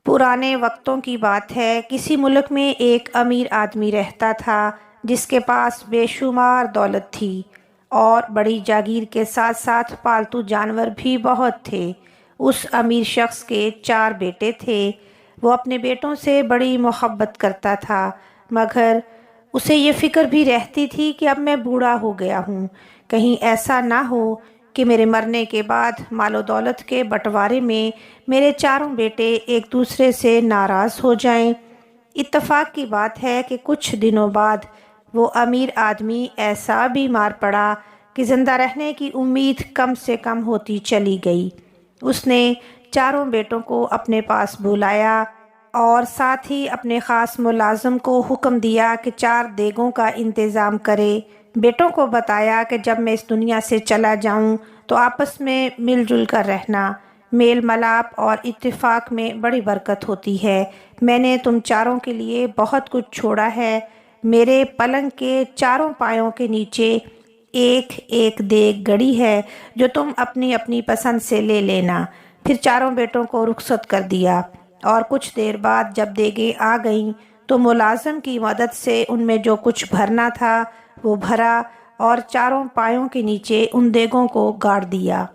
पुराने वक्तों की बात है। किसी मुल्क में एक अमीर आदमी रहता था जिसके पास बेशुमार दौलत थी और बड़ी जागीर के साथ साथ पालतू जानवर भी बहुत थे। उस अमीर शख्स के 4 बेटे थे। वो अपने बेटों से बड़ी मोहब्बत करता था, मगर उसे ये फ़िक्र भी रहती थी कि अब मैं बूढ़ा हो गया हूँ, कहीं ऐसा ना हो कि मेरे मरने के बाद मालो दौलत के बंटवारे में मेरे चारों बेटे एक दूसरे से नाराज़ हो जाएं। इत्तेफाक की बात है कि कुछ दिनों बाद वो अमीर आदमी ऐसा बीमार पड़ा कि ज़िंदा रहने की उम्मीद कम से कम होती चली गई। उसने चारों बेटों को अपने पास बुलाया और साथ ही अपने ख़ास मुलाज़िम को हुक्म दिया कि 4 देगों का इंतज़ाम करे। बेटों को बताया कि जब मैं इस दुनिया से चला जाऊं तो आपस में मिलजुल कर रहना, मेल मलाप और इत्तेफाक में बड़ी बरकत होती है। मैंने तुम चारों के लिए बहुत कुछ छोड़ा है। मेरे पलंग के चारों पायों के नीचे एक एक देग गड़ी है जो तुम अपनी अपनी पसंद से ले लेना। फिर चारों बेटों को रुखसत कर दिया और कुछ देर बाद जब देगें आ गईं तो मुलाजिम की मदद से उनमें जो कुछ भरना था वो भरा और चारों पायों के नीचे उन देगों को गाड़ दिया।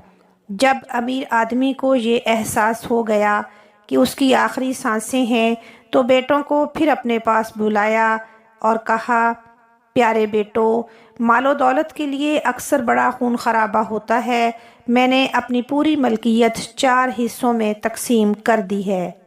जब अमीर आदमी को ये एहसास हो गया कि उसकी आखिरी सांसें हैं तो बेटों को फिर अपने पास बुलाया और कहा, प्यारे बेटो, मालो दौलत के लिए अक्सर बड़ा खून खराबा होता है। मैंने अपनी पूरी मलकियत 4 हिस्सों में तकसीम कर दी है।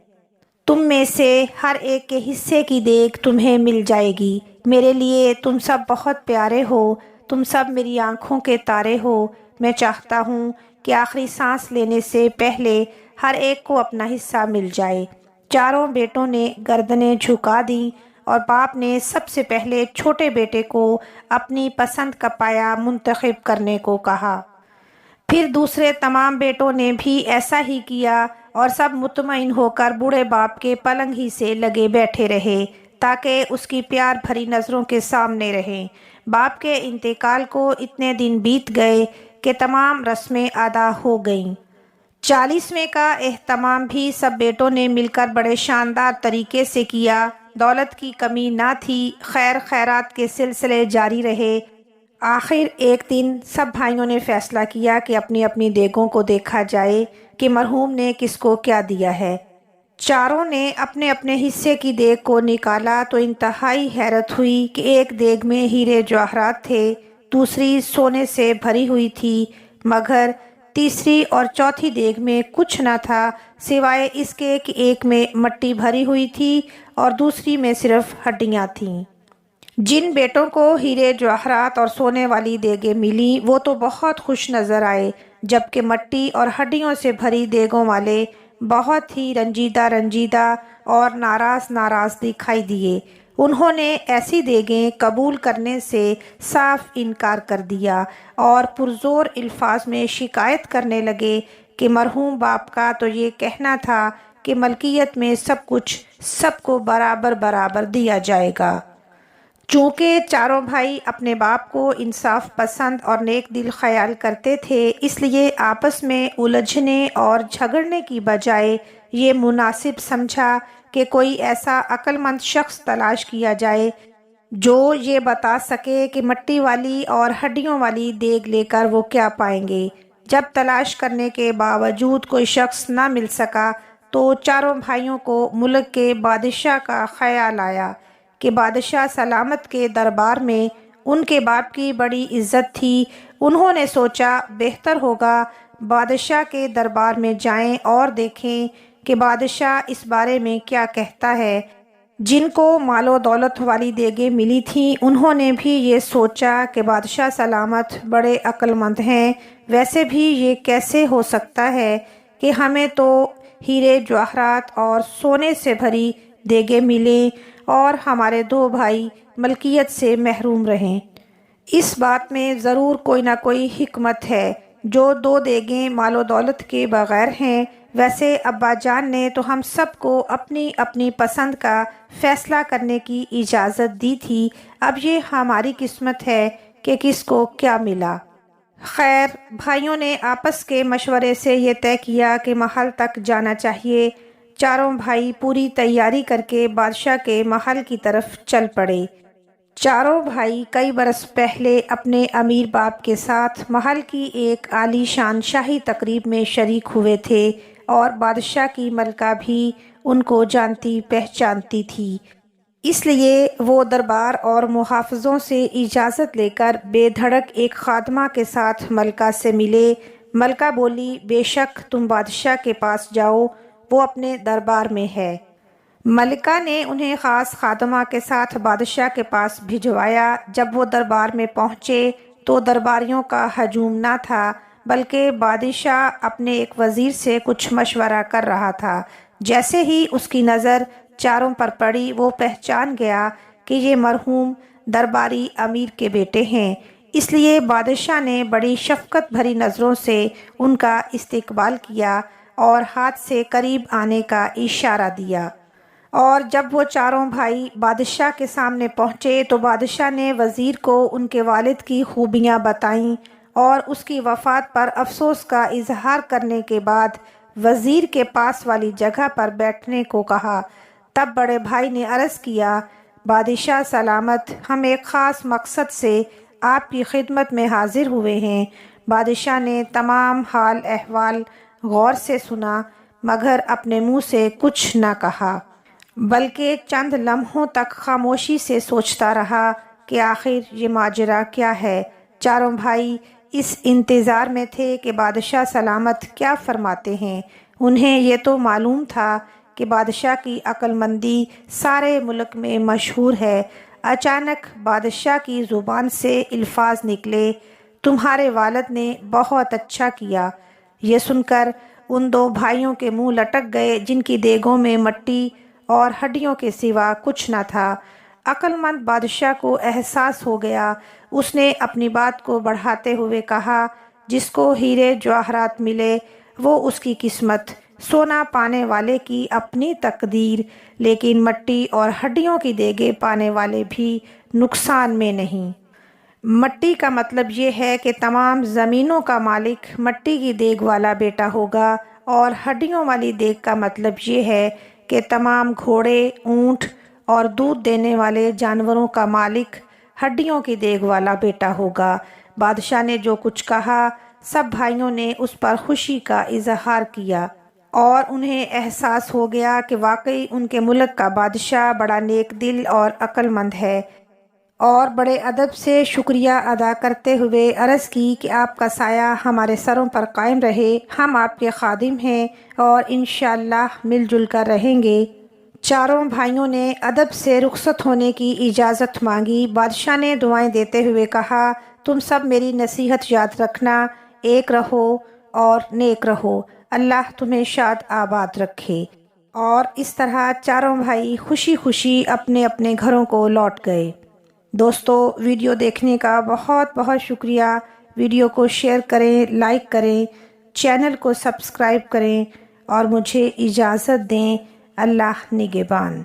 तुम में से हर एक के हिस्से की देग तुम्हें मिल जाएगी। मेरे लिए तुम सब बहुत प्यारे हो, तुम सब मेरी आंखों के तारे हो। मैं चाहता हूँ कि आखिरी सांस लेने से पहले हर एक को अपना हिस्सा मिल जाए। चारों बेटों ने गर्दनें झुका दी और बाप ने सबसे पहले छोटे बेटे को अपनी पसंद का पाया मुंतखब करने को कहा। फिर दूसरे तमाम बेटों ने भी ऐसा ही किया और सब मुतमईन होकर बूढ़े बाप के पलंग ही से लगे बैठे रहे ताकि उसकी प्यार भरी नज़रों के सामने रहें। बाप के इंतकाल को इतने दिन बीत गए कि तमाम रस्में अदा हो गईं। 40वें का एहतमाम भी सब बेटों ने मिलकर बड़े शानदार तरीके से किया। दौलत की कमी ना थी, खैर खैरात के सिलसिले जारी रहे। आखिर एक दिन सब भाइयों ने फैसला किया कि अपनी अपनी देगों को देखा जाए कि मरहूम ने किसको क्या दिया है। चारों ने अपने अपने हिस्से की देग को निकाला तो इंतहाई हैरत हुई कि एक देग में हीरे जवाहरात थे, दूसरी सोने से भरी हुई थी, मगर तीसरी और चौथी देग में कुछ न था सिवाय इसके कि एक में मट्टी भरी हुई थी और दूसरी में सिर्फ हड्डियां थीं। जिन बेटों को हीरे जवाहरात और सोने वाली देगें मिली वो तो बहुत खुश नज़र आए, जबकि मट्टी और हड्डियों से भरी देगों वाले बहुत ही रंजीदा रंजीदा और नाराज़ नाराज़ दिखाई दिए। उन्होंने ऐसी देगें कबूल करने से साफ इनकार कर दिया और पुरजोर अल्फाज में शिकायत करने लगे कि मरहूम बाप का तो ये कहना था कि मलकियत में सब कुछ सबको बराबर बराबर दिया जाएगा। चूँकि चारों भाई अपने बाप को इंसाफ पसंद और नेक दिल ख्याल करते थे, इसलिए आपस में उलझने और झगड़ने की बजाय ये मुनासिब समझा कि कोई ऐसा अक्लमंद शख्स तलाश किया जाए जो ये बता सके कि मट्टी वाली और हड्डियों वाली देग लेकर वो क्या पाएंगे। जब तलाश करने के बावजूद कोई शख्स ना मिल सका तो चारों भाइयों को मुल्क के बादशाह का ख्याल आया कि बादशाह सलामत के दरबार में उनके बाप की बड़ी इज्जत थी। उन्होंने सोचा बेहतर होगा बादशाह के दरबार में जाएं और देखें कि बादशाह इस बारे में क्या कहता है। जिनको मालो दौलत वाली देगें मिली थीं उन्होंने भी ये सोचा कि बादशाह सलामत बड़े अक्लमंद हैं, वैसे भी ये कैसे हो सकता है कि हमें तो हीरे जवाहरात और सोने से भरी देगें मिलें और हमारे 2 भाई मलकियत से महरूम रहें। इस बात में ज़रूर कोई ना कोई हिकमत है। जो 2 देगें मालो दौलत के बगैर हैं, वैसे अब्बा जान ने तो हम सबको अपनी अपनी पसंद का फ़ैसला करने की इजाज़त दी थी। अब ये हमारी किस्मत है कि किसको क्या मिला। खैर, भाइयों ने आपस के मशवरे से ये तय किया कि महल तक जाना चाहिए। چاروں بھائی پوری تیاری کر کے بادشاہ کے محل کی طرف چل پڑے۔ چاروں بھائی کئی برس پہلے اپنے امیر باپ کے ساتھ محل کی ایک عالی شان شاہی تقریب میں شریک ہوئے تھے اور بادشاہ کی ملکہ بھی ان کو جانتی پہچانتی تھی۔ اس لیے وہ دربار اور محافظوں سے اجازت لے کر بے دھڑک ایک خادمہ کے ساتھ ملکہ سے ملے۔ ملکہ بولی، بے شک تم بادشاہ کے پاس جاؤ، وہ اپنے دربار میں ہے۔ ملکہ نے انہیں خاص خادمہ کے ساتھ بادشاہ کے پاس بھجوایا۔ جب وہ دربار میں پہنچے تو درباریوں کا ہجوم نہ تھا، بلکہ بادشاہ اپنے ایک وزیر سے کچھ مشورہ کر رہا تھا۔ جیسے ہی اس کی نظر چاروں پر پڑی، وہ پہچان گیا کہ یہ مرحوم درباری امیر کے بیٹے ہیں۔ اس لیے بادشاہ نے بڑی شفقت بھری نظروں سے ان کا استقبال کیا اور ہاتھ سے قریب آنے کا اشارہ دیا۔ اور جب وہ چاروں بھائی بادشاہ کے سامنے پہنچے تو بادشاہ نے وزیر کو ان کے والد کی خوبیاں بتائیں اور اس کی وفات پر افسوس کا اظہار کرنے کے بعد وزیر کے پاس والی جگہ پر بیٹھنے کو کہا۔ تب بڑے بھائی نے عرض کیا، بادشاہ سلامت، ہم ایک خاص مقصد سے آپ کی خدمت میں حاضر ہوئے ہیں۔ بادشاہ نے تمام حال احوال غور سے سنا مگر اپنے منہ سے کچھ نہ کہا، بلکہ چند لمحوں تک خاموشی سے سوچتا رہا کہ آخر یہ ماجرا کیا ہے۔ چاروں بھائی اس انتظار میں تھے کہ بادشاہ سلامت کیا فرماتے ہیں۔ انہیں یہ تو معلوم تھا کہ بادشاہ کی عقل مندی سارے ملک میں مشہور ہے۔ اچانک بادشاہ کی زبان سے الفاظ نکلے، تمہارے والد نے بہت اچھا کیا۔ یہ سن کر ان دو بھائیوں کے منہ لٹک گئے جن کی دیگوں میں مٹی اور ہڈیوں کے سوا کچھ نہ تھا۔ عقل مند بادشاہ کو احساس ہو گیا۔ اس نے اپنی بات کو بڑھاتے ہوئے کہا، جس کو ہیرے جواہرات ملے وہ اس کی قسمت، سونا پانے والے کی اپنی تقدیر، لیکن مٹی اور ہڈیوں کی دیگیں پانے والے بھی نقصان میں نہیں۔ مٹی کا مطلب یہ ہے کہ تمام زمینوں کا مالک مٹی کی دیگ والا بیٹا ہوگا، اور ہڈیوں والی دیگ کا مطلب یہ ہے کہ تمام گھوڑے، اونٹ اور دودھ دینے والے جانوروں کا مالک ہڈیوں کی دیگ والا بیٹا ہوگا۔ بادشاہ نے جو کچھ کہا سب بھائیوں نے اس پر خوشی کا اظہار کیا اور انہیں احساس ہو گیا کہ واقعی ان کے ملک کا بادشاہ بڑا نیک دل اور عقل مند ہے، اور بڑے ادب سے شکریہ ادا کرتے ہوئے عرض کی کہ آپ کا سایہ ہمارے سروں پر قائم رہے، ہم آپ کے خادم ہیں اور انشاءاللہ مل جل کر رہیں گے۔ چاروں بھائیوں نے ادب سے رخصت ہونے کی اجازت مانگی۔ بادشاہ نے دعائیں دیتے ہوئے کہا، تم سب میری نصیحت یاد رکھنا، ایک رہو اور نیک رہو، اللہ تمہیں شاد آباد رکھے۔ اور اس طرح چاروں بھائی خوشی خوشی اپنے اپنے گھروں کو لوٹ گئے۔ دوستو، ویڈیو دیکھنے کا بہت بہت شکریہ۔ ویڈیو کو شیئر کریں، لائک کریں، چینل کو سبسکرائب کریں اور مجھے اجازت دیں۔ اللہ نگہبان۔